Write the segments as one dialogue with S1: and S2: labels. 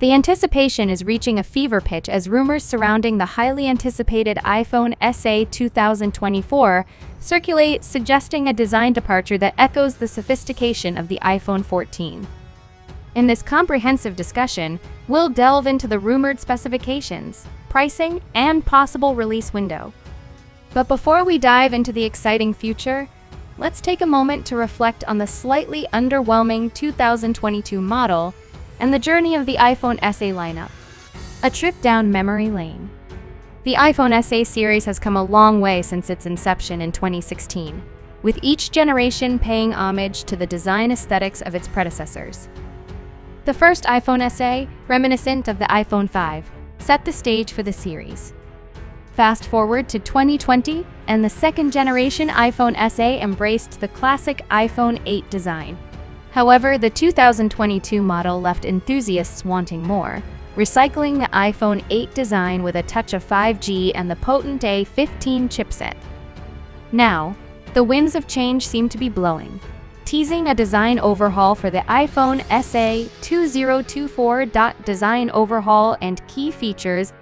S1: The anticipation is reaching a fever pitch as rumors surrounding the highly anticipated iPhone SE 2024 circulate, suggesting a design departure that echoes the sophistication of the iPhone 14. In this comprehensive discussion, we'll delve into the rumored specifications, pricing, and possible release window. But before we dive into the exciting future, let's take a moment to reflect on the slightly underwhelming 2022 model and the journey of the iPhone SE lineup. A trip down memory lane. The iPhone SE series has come a long way since its inception in 2016, with each generation paying homage to the design aesthetics of its predecessors. The first iPhone SE, reminiscent of the iPhone 5, set the stage for the series. Fast forward to 2020, and the second-generation iPhone SE embraced the classic iPhone 8 design. However, the 2022 model left enthusiasts wanting more, recycling the iPhone 8 design with a touch of 5G and the potent A15 chipset. Now, the winds of change seem to be blowing, teasing a design overhaul for the iPhone SE 2024. Design overhaul and key features.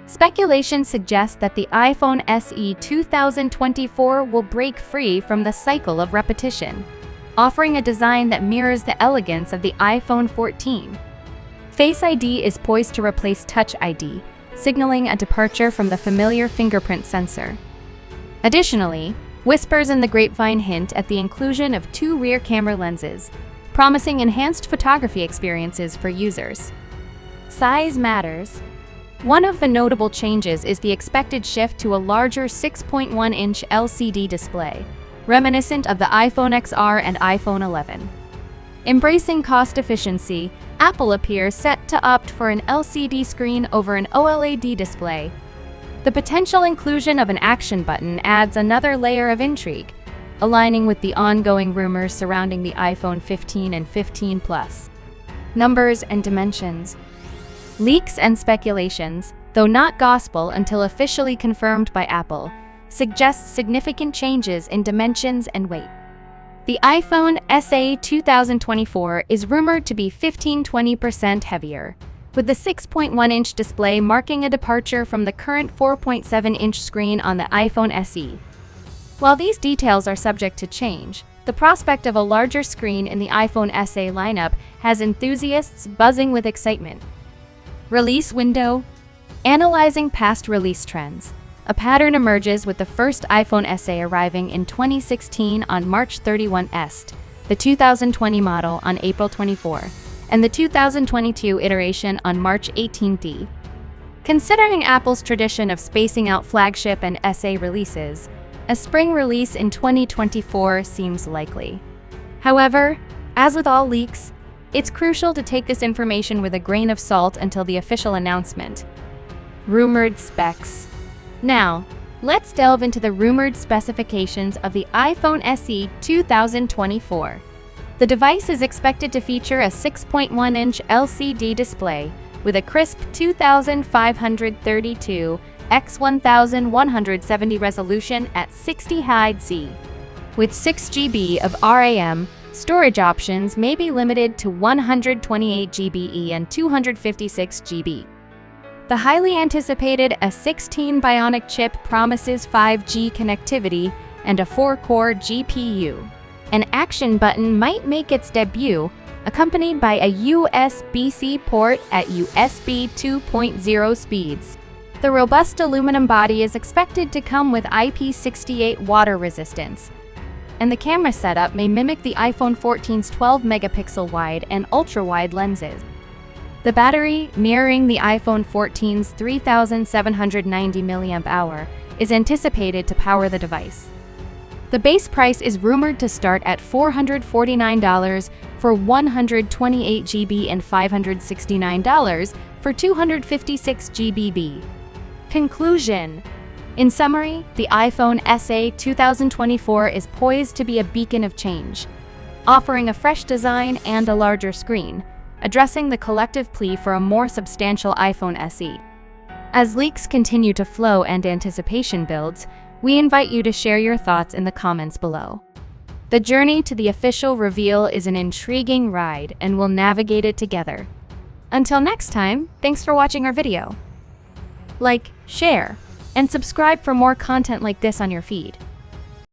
S1: Speculation suggests that the iPhone SE 2024 will break free from the cycle of repetition, offering a design that mirrors the elegance of the iPhone 14. Face ID is poised to replace Touch ID, signaling a departure from the familiar fingerprint sensor. Additionally, whispers in the grapevine hint at the inclusion of 2 rear camera lenses, promising enhanced photography experiences for users. Size matters. One of the notable changes is the expected shift to a larger 6.1-inch LCD display, reminiscent of the iPhone XR and iPhone 11. Embracing cost efficiency, Apple appears set to opt for an LCD screen over an OLED display. The potential inclusion of an action button adds another layer of intrigue, aligning with the ongoing rumors surrounding the iPhone 15 and 15 Plus. Numbers and dimensions. Leaks and speculations, though not gospel until officially confirmed by Apple, suggest significant changes in dimensions and weight. The iPhone SE 2024 is rumored to be 15–20% heavier, with the 6.1-inch display marking a departure from the current 4.7-inch screen on the iPhone SE. While these details are subject to change, the prospect of a larger screen in the iPhone SE lineup has enthusiasts buzzing with excitement. Release window. Analyzing past release trends, a pattern emerges with the first iPhone SE arriving in 2016 on March 31 est, the 2020 model on April 24, and the 2022 iteration on March 18. Considering Apple's tradition of spacing out flagship and SE releases, a spring release in 2024 seems likely. However, as with all leaks, it's crucial to take this information with a grain of salt until the official announcement. Rumored specs. Now, let's delve into the rumored specifications of the iPhone SE 2024. The device is expected to feature a 6.1-inch LCD display with a crisp 2532 x 1170 resolution at 60 Hz. With 6 GB of RAM, storage options may be limited to 128 GB and 256 GB. The highly anticipated A16 Bionic chip promises 5G connectivity and a 4-core GPU. An action button might make its debut, accompanied by a USB-C port at USB 2.0 speeds. The robust aluminum body is expected to come with IP68 water resistance, and the camera setup may mimic the iPhone 14's 12-megapixel wide and ultra-wide lenses. The battery, mirroring the iPhone 14's 3,790 mAh, is anticipated to power the device. The base price is rumored to start at $449 for 128 GB and $569 for 256 GB. Conclusion. In summary, the iPhone SE 2024 is poised to be a beacon of change, offering a fresh design and a larger screen, addressing the collective plea for a more substantial iPhone SE. As leaks continue to flow and anticipation builds, we invite you to share your thoughts in the comments below. The journey to the official reveal is an intriguing ride, and we'll navigate it together. Until next time, thanks for watching our video. Like, share, and subscribe for more content like this on your feed.